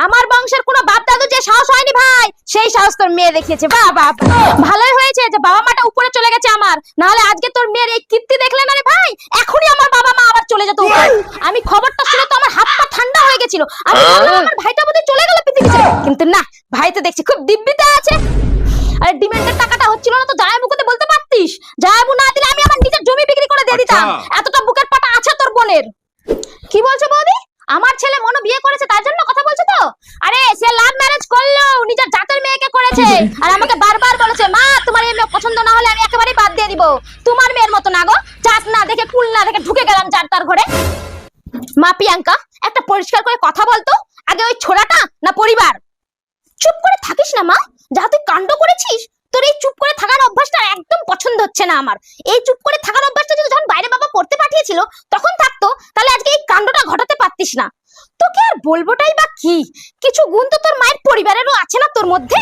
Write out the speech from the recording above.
আমার বংশের কোনো বাপ দাদু যে সাহস হয়নি ভাই, সেই সাহস তোর মেয়ে দেখিয়েছে। বাবা ভালোই হয়েছে যে বাবা মাটা উপরে চলে গেছে আমার, নাহলে আজকে তোর মেয়ের এই কীর্তি দেখলে না রে ভাই, এখনই আমার বাবা মা আবার চলে যেত উপরে। আমি খবরটা শুনে তো আমার হাত পা ঠান্ডা হয়ে গেছিল, আমি ভাবলাম আমার ভাইটা বোধহয় চলে গেল পৃথিবী ছেড়ে, কিন্তু না, ভাই তো দেখছি খুব দিব্যিতে আছে। আরে ডিমান্ডের টাকাটা হচ্ছিল না তো জামাই বুকে বলতে পারতিস, জামাই না দিলে আমি আমার নিজের জমি বিক্রি করে দিয়ে দিতাম। এতটা বুকের পাটা আছে তোর বোনের। কি বলছো বৌদি? আমার ছেলে মনো বিয়ে করেছে তার জন্য কথা বলছো তো? আরে সে লাভ ম্যারেজ করলো, নিজের জাতের মেয়েকে করেছে, আর আমাকে বারবার বলেছে মা তোমার এই মেয়ে পছন্দ না হলে আমি একেবারে বাদ দিয়ে দিব। তোমার মেয়ের মতো না গো, জাত না দেখে কুল না দেখে ঢুকে গেলাম যার তার ঘরে। মা প্রিয়াঙ্কা, একটা পরিষ্কার করে কথা বলতো, আগে ওই ছোড়াটা না পরিবার? চুপ করে থাকিস না মা, যা তুই কাণ্ড করেছিস, তোর এই চুপ করে থাকার অভ্যাসটা একদম পছন্দ হচ্ছে না আমার। এই চুপ করে থাকার অভ্যাসটা যদি যখন বাইরে বাবা পড়তে পাঠিয়েছিল তখন থাকতো, তাহলে আজকে এই কাণ্ডটা ঘটাতে পারতিস না। তোকে আর বলবোটাই বা কি, কিছু গুণ তো তোর মায়ের পরিবারেরও আছে না তোর মধ্যে।